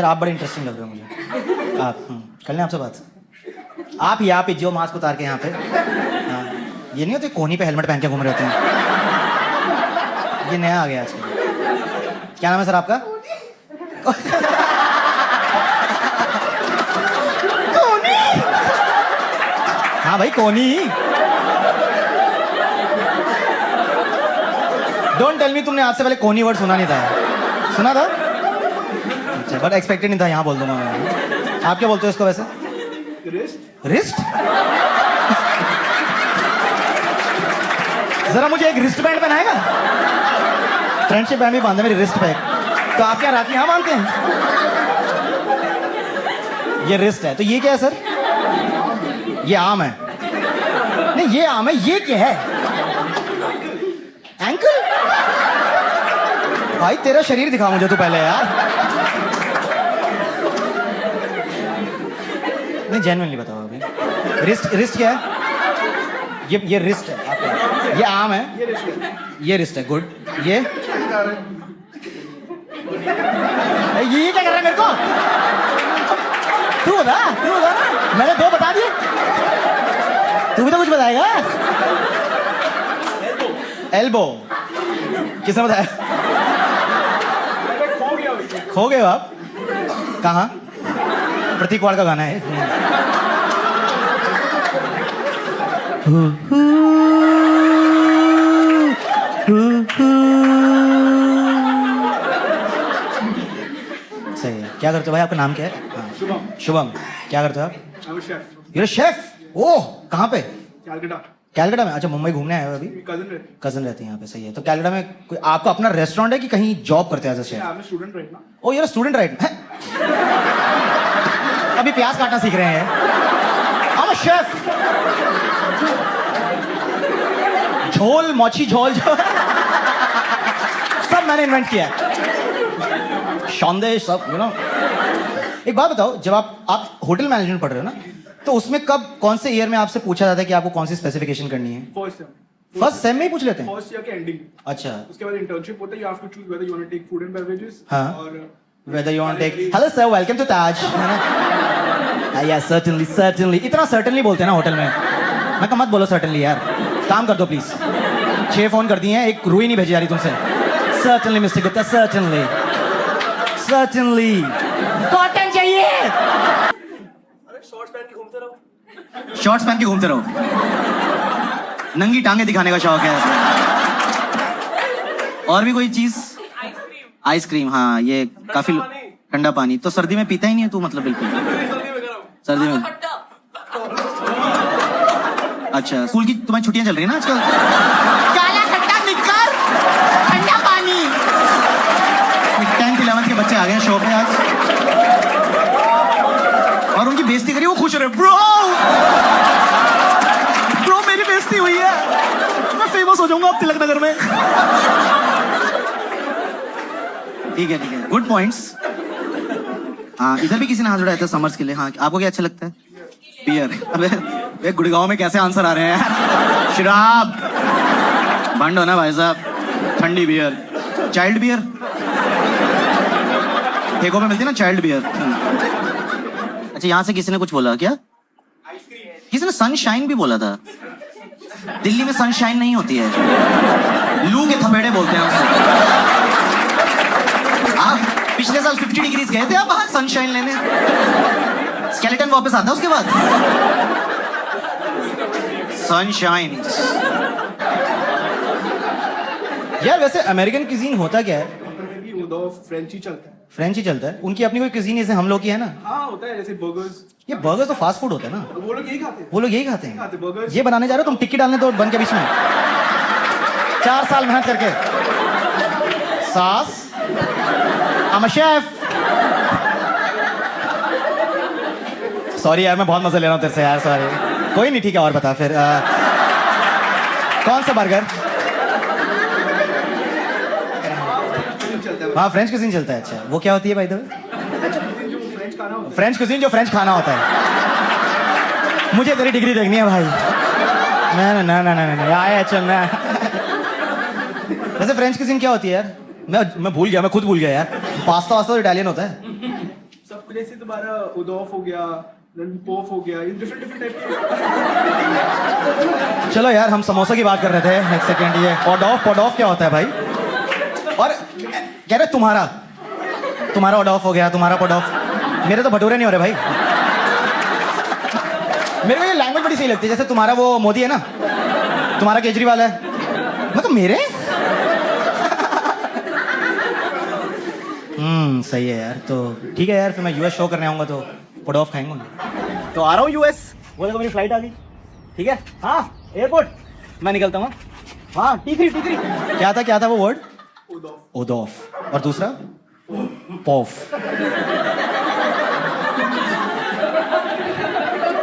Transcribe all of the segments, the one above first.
आप बड़े इंटरेस्टिंग लग रहे हो मुझे। आप कर लें आपसे बात। आप ही जो मास्क उतार के यहाँ पे, हाँ, ये नहीं होते कोहनी पे हेलमेट पहन के घूम रहे होते हैं, ये नया आ गया आजकल। क्या नाम है सर आपका? कोहनी। हाँ भाई कोहनी। डोंट टेल मी तुमने आज से पहले कोहनी वर्ड सुना नहीं था। सुना था? अच्छा, बट एक्सपेक्टेड नहीं था, यहाँ बोल दूंगा मैं। आप क्या बोलते हो इसको वैसे? रिस्ट। रिस्ट? जरा मुझे एक रिस्ट बैंड पहनाएगा? फ्रेंडशिप बैंड भी बांधे मेरी रिस्ट पे। तो आप क्या राखी यहाँ बांधते हैं? ये रिस्ट है, तो ये क्या है सर? ये आम है। नहीं ये आम है, ये क्या है? एंकल? भाई तेरा शरीर दिखा मुझे तू पहले यार। नहीं जेन्युइनली बताओ अभी। रिस्ट क्या है? ये रिस्ट है आपका। ये आम है, ये रिस्ट है। गुड। ये क्या कर रहा है मेरे को? तू बता ना, मैंने दो बता दिए, तू भी तो कुछ बताएगा। एल्बो किसने बताया? खो गए हो आप? कहाँ? प्रतीक वाड़ का गाना है। सही है। क्या करते हो भाई? आपका नाम क्या है? हाँ। शुभम। शुभम, क्या करते हो आप? you're a chef. ओह, कहाँ पे? कैलकाटा में। अच्छा, मुंबई घूमने आए हो अभी? कजन रहती है यहाँ पे। सही है। तो कैलकाटा में कोई आपका अपना रेस्टोरेंट है कि कहीं जॉब करते हैं as a chef? Student right ना। Oh, you're a student right now। अभी प्याज काटना सीख रहे हैं। I'm a chef। झोल, मोची झोल जो सब मैंने इन्वेंट किया है। शौंदेश सब, यू नो। एक बात बताओ, जब आप होटल मैनेजमेंट पढ़ रहे हो ना, तो उसमें कब कौन से ईयर में आपसे पूछा जाता है कि आपको कौन सी स्पेसिफिकेशन करनी है? फर्स्ट सेम में ही पूछ लेते हैं? फर्स्ट ईयर के एंडिंग। अच्छा। उसके बाद इंटर्नशिप होता है, you have to choose whether you want to take food and beverages और whether you want to take hello sir welcome to Taj। yes certainly इतना certainly बोलते हैं ना होटल में। मैं कहा मत बोलो certainly यार, काम कर दो प्लीज। 6 फोन कर दिए हैं, एक रुई नहीं भेजी जा रही तुमसे। certainly mister Gupta, certainly cotton चाहिए। अरे शॉर्ट्स पहन के घूमते रहो। नंगी टांगे दिखाने का शौक है। और भी कोई चीज? आइसक्रीम। हाँ, ये काफी ठंडा पानी तो सर्दी में पीता ही नहीं है तू, मतलब बिल्कुल? सर्दी में। अच्छा, स्कूल की तुम्हारी छुट्टियां चल रही है ना आजकल? काला खट्टा निक्कर, ठंडा पानी। 10th 11th के बच्चे आ गए हैं शो पे आज और उनकी बेइज्जती करी, वो खुश हो रहे। ब्रो मेरी बेइज्जती हुई है, मैं फेमस हो जाऊंगा अब तिलक नगर में। ठीक है, गुड पॉइंट्स। हाँ, इधर भी किसी ने हाथ उठाया था समर्स के लिए। हाँ, आपको क्या अच्छा लगता है? बियर। अबे गुड़गांव में कैसे आंसर आ रहे हैं यार? शराब बंद हो ना भाई साहब। ठंडी बियर, चाइल्ड बियर ठेकों पे मिलती है ना, चाइल्ड बियर। अच्छा, यहाँ से किसी ने कुछ बोला क्या? किसी ने सनशाइन भी बोला था। दिल्ली में सनशाइन नहीं होती है, लू के थपेड़े बोलते हैं उसको। आप पिछले साल 50 डिग्रीज गए थे आप बाहर सनशाइन लेने? स्केलेटन वापस आता है उसके बाद। सनशाइन। यार वैसे अमेरिकन क्यूजीन होता क्या है? फ्रेंच ही चलता है। फ्रेंच ही चलता है? उनकी अपनी कोई क्यूजीन जैसे हम लोग की है ना? हाँ, होता है जैसे बर्गर्स। ये बर्गर्स तो फास्ट फूड होता है ना? वो लोग यही खाते हैं। वो लोग यही खाते हैं। बर्गर्स ये बनाने जा रहे हो तुम? टिक्की डालने दो बन के बीच में। 4 साल मेहनत करके। सास I'm a chef। सॉरी यार, मैं बहुत मजा ले रहा हूँ तेरे से यार, सॉरी। कोई नहीं, ठीक है। और बता फिर कौन सा बर्गर? हाँ, फ्रेंच कुजीन चलता है। अच्छा, वो क्या होती है भाई? फ्रेंच कुजीन जो फ्रेंच खाना होता है। मुझे तेरी डिग्री देखनी है भाई। ना ना ना ना ना आया चल ना। वैसे फ्रेंच कुजीन क्या होती है यार? मैं भूल गया, मैं खुद भूल गया यार। पास्ता वास्ता तो इटालियन होता है। सब जैसे तुम्हारा उदौफ हो गया, then पोफ हो गया, ये different टाइप के। चलो यार, हम समोसा की बात कर रहे थे। एक सेकेंड, ये ओडॉफ पोडॉफ क्या होता है भाई? और कह रहे तुम्हारा ओडॉफ हो गया, तुम्हारा पोडॉफ। मेरे तो भटूरे नहीं हो रहे भाई। मेरे को ये लैंग्वेज बड़ी सही लगती है। जैसे तुम्हारा वो मोदी है ना, तुम्हारा केजरीवाल है, मतलब मेरे। सही है यार। तो ठीक है यार, फिर मैं यूएस शो करने आऊंगा तो पोडॉफ खाएंगे। तो आ रहा हूँ यूएस। वो देखो मेरी फ्लाइट आ गई। ठीक है, हाँ एयरपोर्ट मैं निकलता हूँ। हाँ टीकरी। क्या था वो वर्ड? ओडॉफ। और दूसरा पॉफ।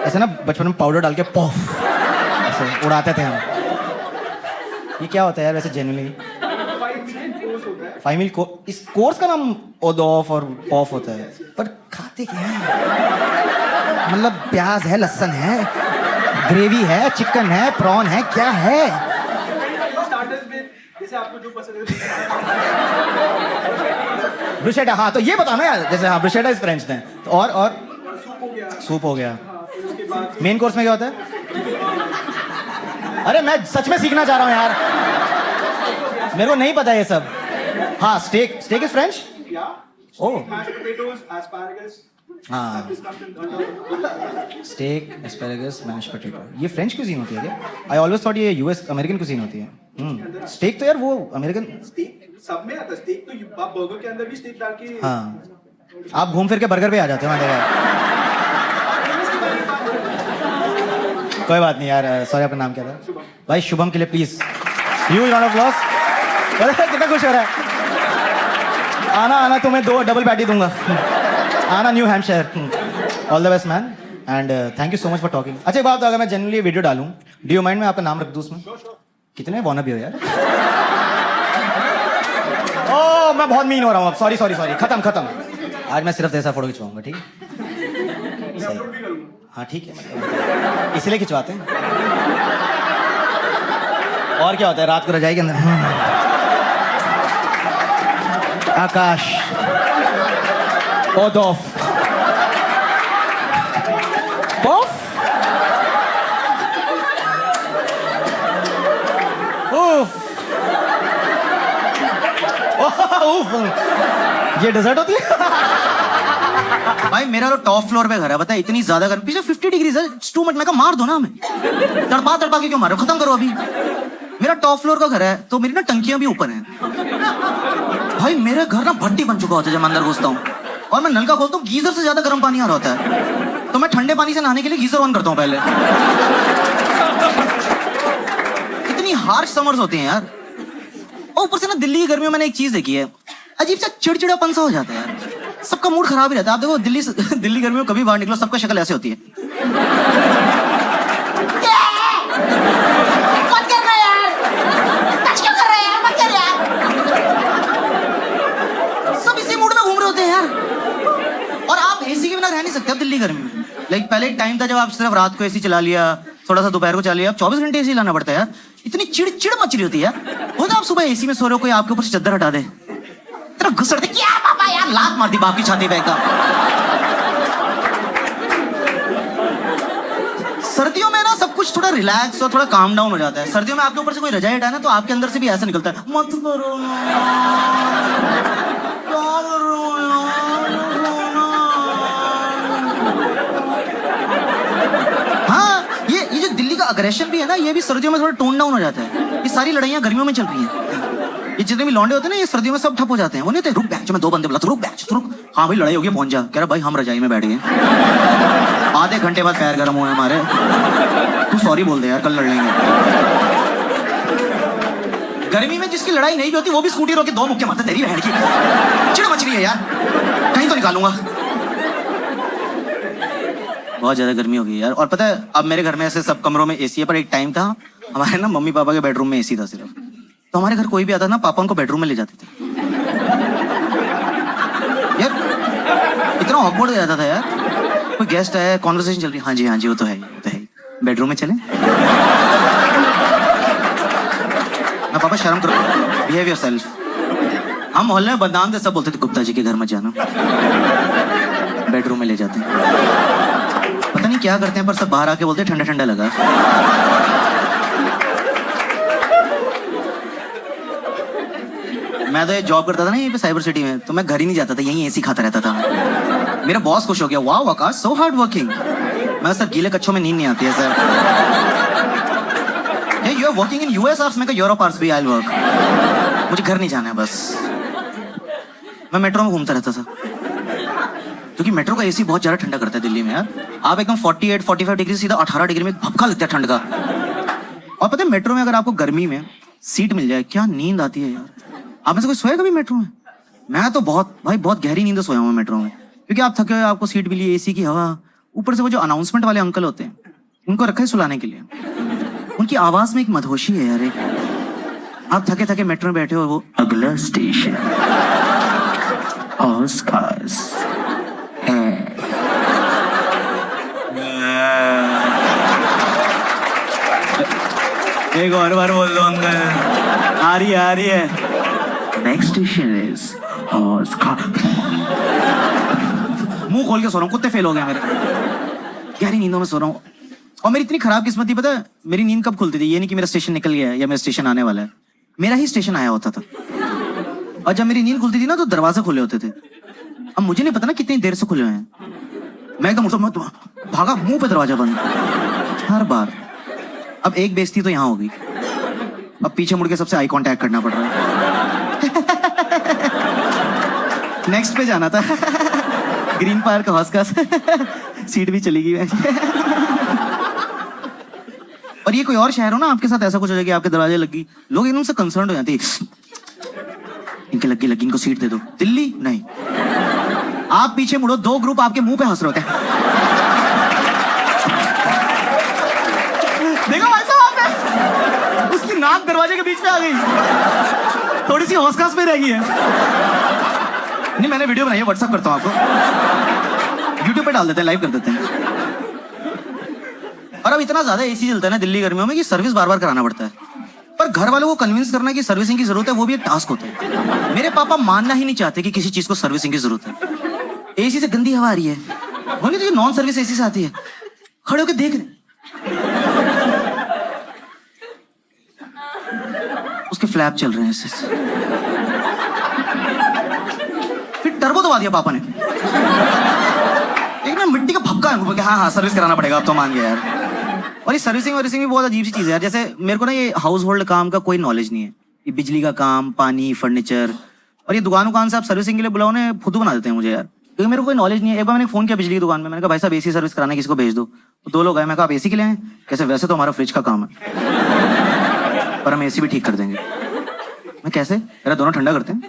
ऐसे ना बचपन में पाउडर डाल के पॉफ ऐसे उड़ाते थे हम। ये क्या होता है यार वैसे जेन्युइनली? 5 मील इस कोर्स का नाम ओडॉफ और पॉफ होता है, पर खाते क्या है? मतलब प्याज है, लहसुन है, ग्रेवी है, चिकन है, प्रॉन है, क्या है? स्टार्टर्स में जैसे आपको जो पसंद है। ब्रुशेटा। हाँ तो ये बताओ ना यार, जैसे हाँ ब्रुशेटा इस फ्रेंच ने। तो और सूप हो गया। उसके बाद मेन कोर्स में क्या होता है? अरे मैं सच में सीखना चाह रहा हूँ यार, मेरे को नहीं पता ये सब। हाँ steak is French. Oh mashed potatoes, asparagus. हाँ, This comes in steak, asparagus, mash potato. ये फ्रेंच क्यूजीन होती है क्या? आई ऑलवेज थॉट ये यूएस अमेरिकन क्यूजीन होती है। स्टेक तो यार वो अमेरिकन। steak सब में आता है। steak तो आप बर्गर के अंदर भी steak डाल के। हाँ आप घूम फिर के बर्गर पे आ जाते हो। मैंने देखा। कोई बात नहीं यार। सॉरी, आपका नाम क्या था भाई? शुभम के लिए please huge round of applause. कितना खुश हो रहा है। आना तुम्हें 2 डबल पैटी दूंगा। आना new Hampshire. All the best man and thank you so much for talking. अच्छा एक बात, अगर मैं जनरली वीडियो डालूं, डू यू माइंड मैं आपका नाम रख दूं उसमें? कितने वाना भी हो यार। ओह मैं बहुत मीन हो रहा हूँ अब। सॉरी। खत्म। आज मैं सिर्फ ऐसा फोटो खिंचवाऊंगा, ठीक है? सही। हाँ ठीक है, इसलिए खिंचवाते हैं। और क्या होता है रात को रजाई के अंदर? आकाश, ओडॉफ, पॉफ, उफ, उफ, ये डेजर्ट होती है। भाई मेरा तो टॉप फ्लोर पे घर है, बता इतनी ज्यादा गर्मी, पीछे 50 डिग्री है, टू मच। मैं कहा मार दो ना हमें, तड़पा के क्यों मारो, खत्म करो अभी। मेरा टॉप फ्लोर का घर है तो मेरी ना टंकियां भी ऊपर हैं। भाई मेरे घर ना भट्टी बन चुका होता है जब मैं अंदर घुसता हूँ, और मैं नलका खोलता हूँ, गीजर से ज्यादा गर्म पानी आ रहा होता है, तो मैं ठंडे पानी से नहाने के लिए गीजर ऑन करता हूँ पहले। इतनी हार्श समर्स होती हैं यार। और ऊपर से ना दिल्ली की गर्मियों में मैंने एक चीज देखी है, अजीब सा चिड़चिड़ापन सा हो जाता है यार, सबका मूड खराब ही रहता है। आप देखो दिल्ली गर्मियों में कभी बाहर निकलो, सबका शक्ल ऐसे होती है। सब इसी मूड में घूम रहे होते हैं यार। और आप एसी के बिना रह नहीं सकते अब दिल्ली गर्मी में। लाइक पहले एक टाइम था जब आप सिर्फ रात को एसी चला लिया, थोड़ा सा दोपहर को चला लिया, अब 24 घंटे एसी लाना पड़ता है यार। इतनी चिड़चिड़ मच रही होती है यार। वो तो आप सुबह एसी में सो रहे हो, कोई आपके ऊपर से चद्दर हटा दे, तेरा घुसड़ दे, क्या पापा यार, लात मार दी बाप की छाती पे एकदम। सर्दियों में ना सब कुछ थोड़ा रिलैक्स और थोड़ा काम डाउन हो जाता है। सर्दियों में आपके ऊपर से कोई रजाई हटाए ना तो आपके अंदर से भी ऐसा निकलता है, मत करो हाँ, ये जो दिल्ली का अग्रेशन भी है ना, ये भी सर्दियों में थोड़ा टोन डाउन हो जाता है। ये सारी लड़ाइयाँ गर्मियों में चल रही हैं। ये जितने भी लौंडे होते हैं ना, ये सर्दियों में सब ठप हो जाते हैं। वो नहीं होते, रुक बैच में 2 बंदे बुला, रुक बैच, रुक, हाँ भाई लड़ाई होगी, पहुंच जा। कह रहा भाई हम रजाई में बैठ गए, आधे घंटे बाद पैर गर्म हुए हमारे, तू सॉरी बोल दे यार, कल लड़ लेंगे। गर्मी में जिसकी लड़ाई नहीं भी होती वो भी स्कूटी रोके 2 मुक्के मारते, तेरी बहन की चिड़ मच रही है यार, कहीं तो निकालूंगा। बहुत ज्यादा गर्मी हो गई यार। और पता है अब मेरे घर में ऐसे सब कमरों में एसी है, पर एक टाइम था हमारे ना मम्मी पापा के बेडरूम में एसी था सिर्फ, तो हमारे घर कोई भी आता ना, पापा उनको बेडरूम में ले जाते थे यार। इतना ऑकवर्ड हो जाता था यार, कोई गेस्ट आया, कॉन्वर्सेशन चल रही, हाँ जी वो तो है, बेडरूम में चले ना, पापा शर्म करो, बिहेव योरसेल्फ। हम मोहल्ले में बदनाम थे, सब बोलते थे गुप्ता जी के घर मत जाना। बेडरूम में ले जाते हैं, पता नहीं क्या करते हैं, पर सब बाहर आके बोलते हैं ठंडा ठंडा लगा। मैं तो ये जॉब करता था ना यहीं पे साइबर सिटी में, तो मैं घर ही नहीं जाता था, यहीं एसी खाता रहता था। मेरा बॉस खुश हो गया, वाह आकाश सो हार्ड वर्किंग। मैं सर गीले कच्छों में नींद नहीं आती है sir. You are working in US hours, मैं यूरोप आवर्स भी आई विल वर्क, मुझे घर नहीं जाना है बस। मैं मेट्रो में घूमता रहता था, क्योंकि मेट्रो का एसी बहुत ज्यादा ठंडा करता है दिल्ली में यार। आप एकदम 48-45 डिग्री सीधा 18 डिग्री में भपका लगता है ठंड का। और पता है मेट्रो में अगर आपको गर्मी में सीट मिल जाए, क्या नींद आती है यार। आप में से कोई सोया कभी मेट्रो में? मैं तो बहुत गहरी नींद सोया हूँ मेट्रो में, क्योंकि आप थके हुए, आपको सीट मिली, एसी की हवा, ऊपर से वो जो अनाउंसमेंट वाले अंकल होते हैं उनको रखा है सुलाने के लिए, उनकी आवाज में एक मधोशी है यार। एक आप थके थके मेट्रो में बैठे हो, वो अगला स्टेशन ऑस्कार्स है। एक और बार बोल दो अंकल, आ रही है। Next station is Oscar. मुंह खोल के सो रहा हूँ, कुत्ते फेल हो गए मेरे, गहरी नींदों में सो रहा हूँ। और मेरी इतनी खराब किस्मत थी, पता है मेरी नींद कब खुलती थी? ये नहीं कि मेरा स्टेशन निकल गया है या मेरा स्टेशन आने वाला है, मेरा ही स्टेशन आया होता था। और जब मेरी नींद खुलती थी ना तो दरवाजे खुले होते थे। अब मुझे नहीं पता ना कितनी देर से खुले हुए हैं, मैं एकदम भागा, मुंह पे दरवाजा बंद हर बार। अब एक बेइज्जती तो यहाँ होगी, अब पीछे मुड़ के सबसे आई कांटेक्ट करना पड़ रहा है। नेक्स्ट पे जाना था, ग्रीन पार्क हाउस का सीट भी चली गई। और ये कोई और शहर हो ना, आपके साथ ऐसा कुछ हो जाए कि आपके दरवाजे लगी, लोग एकदम से कंसर्न हो जाते हैं, इनके लगी इनको सीट दे दो। दिल्ली नहीं, आप पीछे मुड़ो, 2 ग्रुप आपके मुंह पे हंस रहे होते हैं। देखो भाई साहब, आपने उसकी नाक दरवाजे के बीच में आ गई, थोड़ी सी हौसखास में रह गई है। नहीं मैंने वीडियो बनाई है, व्हाट्सएप करता हूँ आपको, यूट्यूब पे डाल देते हैं, लाइव कर देते हैं। और अब इतना ज्यादा एसी चलता है ना दिल्ली गर्मियों में कि सर्विस बार बार कराना पड़ता है। पर घर वालों को कन्विंस करना कि सर्विसिंग की जरूरत है, वो भी एक टास्क होता है। मेरे पापा मानना ही नहीं चाहते कि किसी चीज को सर्विसिंग की जरूरत है। एसी से गंदी हवा आ रही है, वो नहीं तो नॉन सर्विस एसी से आती है, खड़े होकर देख रहे, उसके फ्लैप चल रहे हैं ऐसे। फिर टर्बो दबा दिया पापा ने, एक ना मिट्टी का भपका है, हाँ सर्विस कराना पड़ेगा अब तो, मान गया यार। और ये सर्विसिंग भी बहुत अजीब सी चीज है यार। जैसे मेरे को ना ये हाउस होल्ड काम का कोई नॉलेज नहीं है, ये बिजली का काम, पानी, फर्नीचर, और ये दुकान से आप सर्विसिंग के लिए बुलाओ ना, फुदू बना देते हैं मुझे यार, क्योंकि मेरे को कोई नॉलेज नहीं है। एक बार मैंने फोन किया बिजली की दुकान में, मैंने कहा भाई साहब एसी सर्विस कराना किसी को भेज दो, तो 2 लोग आए, मैं कहा आप एसी के लिए हैं? कैसे? वैसे तो हमारा फ्रिज का काम है, पर हम एसी भी ठीक कर देंगे। मैं कैसे? मेरा दोनों ठंडा करते हैं।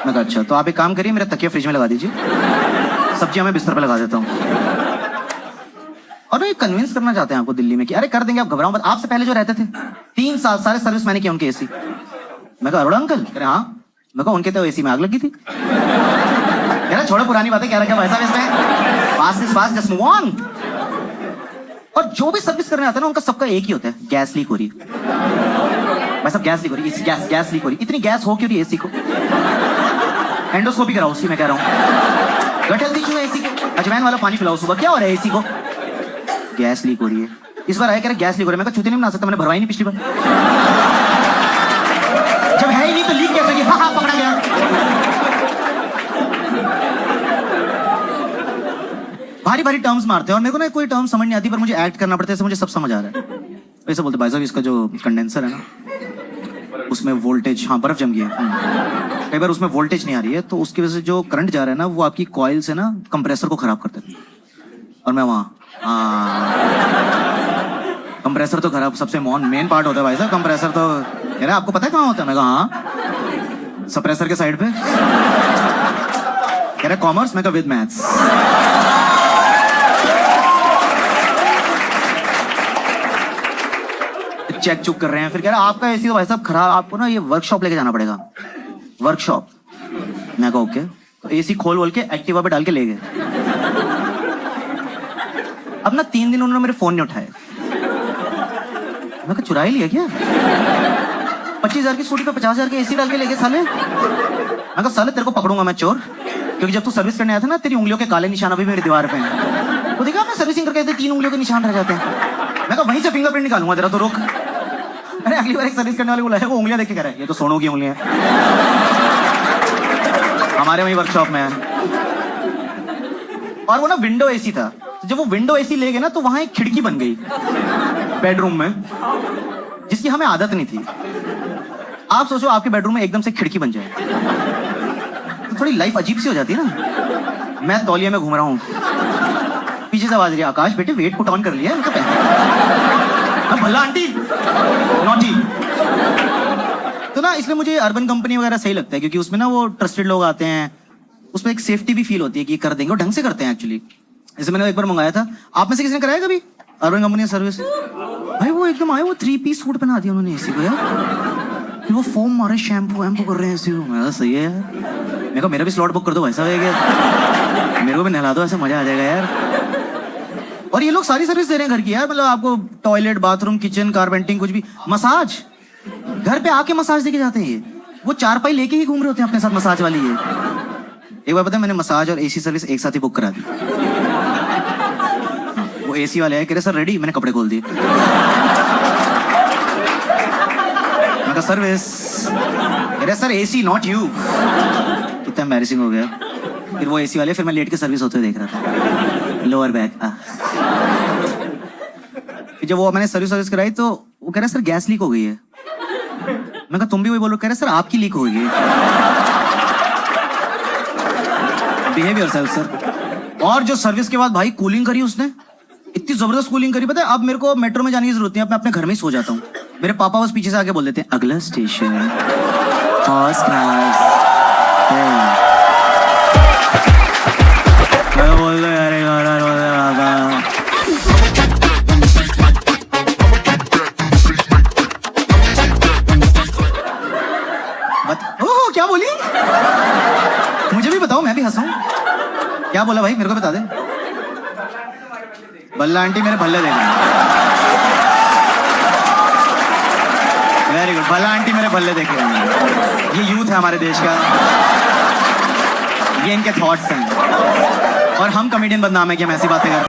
मैं कहा अच्छा, तो आप एक काम करिए, मेरा तकिया फ्रिज में लगा दीजिए, सब्जियां मैं बिस्तर पे लगा देता हूँ। और ये कन्विंस करना चाहते हैं आपको दिल्ली में कि अरे कर देंगे, आप घबराओ मत। आपसे पहले जो रहते थे 3 साल सारे सर्विस मैंने किया उनके एसी। मैं कहा अरोड़ा अंकल? अरे हाँ। मैं कहा उनके तो एसी में आग लगी थी। कह रहा छोड़ो पुरानी बातें, क्या रखा भाई साहब इसमें, पास जस्ट मूव ऑन। और जो भी सर्विस करने आता है ना, उनका सबका एक ही होता है, गैस लीक हो रही है भाई साहब, गैस लीक हो रही है, गैस लीक हो रही है। इतनी गैस हो क्यों रही है एसी को? एंडोस्कोपी कराओ, उसी में कह रहा हूँ। गट हेल्थ इशू है एसी को, अजवाइन वाला पानी पिलाओ सुबह। क्या हो रहा है एसी को? गैस लीक हो रही है। इस बार आया कह रहे गैस लीक हो रहा है, मैं कहा छुट्टी नहीं बना सकता, मैंने भरवाई नहीं पिछली बार। जब है ही नहीं तो लीक कैसे होगी? हाँ पकड़ा गया। भारी भारी टर्म्स मारते हैं, और मेरे को ना कोई टर्म समझ नहीं आती, पर मुझे एक्ट करना पड़ता है, मुझे सब समझ आ रहा है। वैसे बोलते भाई साहब इसका जो कंडेंसर है ना, उसमें वोल्टेज, हाँ बर्फ जम गई है, कई बार उसमें वोल्टेज नहीं आ रही है, तो उसकी वजह से जो करंट जा रहा है ना, वो आपकी कॉइल से ना कंप्रेसर को खराब करता है। और मैं वहाँ कंप्रेसर तो खराब, सबसे मेन पार्ट होता है भाई साहब कंप्रेसर। तो कह रहा आपको पता है कहाँ होता है? मैं कहा हाँ, सप्रेसर के साइड पे। कह रहा कॉमर्स? मैं कहा विद मैथ्स। चेक चुक कर रहे हैं, फिर कह रहा आपका एसी तो भाई साहब खराब, आपको ना ये वर्कशॉप लेके जाना पड़ेगा, वर्कशॉप। मैं कहा ओके, तो एसी खोल के एक्टिवा पे डाल के ले गए। अब ना 3 दिन उन्होंने मेरे फोन नहीं उठाए। मैं कहा चुरा ही लिया क्या? 25,000 की स्कूटी पे 50,000 के एसी डाल के ले गए साले। मैं कहा साले तेरे को पकड़ूंगा मैं चोर। क्योंकि जब तू सर्विस करने आया था ना, तेरी उंगलियों के काले निशान अभी मेरी दीवार पे हैं। तो देखा मैं सर्विसिंग करके 3 उंगलियों के निशान रह जाते हैं। मैं कहा वहीं से फिंगरप्रिंट निकालूंगा तेरा, तो रुक। अरे अगली बार एक सर्विस करने वाले को लाया, वो उंगलियां देख के कह रहा है ये तो सोनू की उंगलियां हैं। हमारे वहीं वर्कशॉप में है। और वो ना विंडो एसी था, तो जब वो विंडो एसी ले गए ना, तो वहां एक खिड़की बन गई बेडरूम में, जिसकी हमें आदत नहीं थी। आप सोचो आपके बेडरूम में एकदम से खिड़की बन जाए, तो थोड़ी लाइफ अजीब सी हो जाती है ना। मैं तौलिया में घूम रहा हूँ, पीछे से आवाज रही, आकाश बेटे वेट पुट ऑन कर लिया मतलब भला आंटी नॉटी। तो ना इसलिए मुझे अर्बन कंपनी वगैरह सही लगता है, क्योंकि उसमें ना वो ट्रस्टेड लोग आते हैं, उसमें एक सेफ्टी भी फील होती है कि कर देंगे, और ढंग से करते हैं एक्चुअली। जैसे मैंने एक बार मंगाया था, आप में से किसी ने कराया कभी अर्बन कंपनी सर्विस? भाई वो एकदम आए, वो 3 पीस सूट पहना दिया उन्होंने एसी को यार, फिर वो फोम मारे, शैम्पू वैम्पू कर रहे हैं एसी को। मैं सही है यार, मेरे को मेरा भी स्लॉट बुक कर दो भाई साहब, मेरे को भी नहला दो, ऐसा मजा आ जाएगा यार। और ये लोग सारी सर्विस दे रहे हैं घर की यार, मतलब आपको टॉयलेट, बाथरूम, किचन, कारपेंटिंग, कुछ भी। मसाज घर पे आके मसाज देके जाते हैं ये, वो 4 पाई लेके ही घूम रहे होते हैं अपने साथ मसाज वाली ये। एक बार पता है मैंने मसाज और एसी सर्विस एक साथ ही बुक करा दी। वो एसी वाले आए, कह रहे सर रेडी, मैंने कपड़े खोल दिए। मैं कहा सर्विस, कह रहे सर एसी नॉट यू। कितना एम्बैरेसिंग हो गया। फिर वो एसी वाले, फिर मैं लेट के सर्विस होते हुए देख रहा था, लोअर बैक। जब वो मैंने सर्विस कराई तो वो कह रहा सर गैस लीक हो गई है। मैं कहा तुम भी वही बोलो? कह रहे सर आपकी लीक हो गई है। Behave yourself sir. और जो सर्विस के बाद भाई कूलिंग करी उसने, इतनी जबरदस्त कूलिंग करी, पता है अब मेरे को मेट्रो में जाने की जरूरत नहीं है, मैं अपने घर में ही सो जाता हूँ। मेरे पापा बस पीछे से आके बोल देते हैं अगला स्टेशन फर्स्ट क्लास। बोल दो ओह क्या बोली? मुझे भी बताओ, मैं भी हंसूं। क्या बोला भाई, मेरे को बता दे। बल्ला आंटी मेरे भल्ले देख रहे हैं। वेरी गुड, भल्ला आंटी मेरे भल्ले देख रहे हैं। ये यूथ है हमारे देश का, ये इनके थॉट्स हैं, और हम कॉमेडियन बदनाम है कि हम ऐसी बातें करते हैं।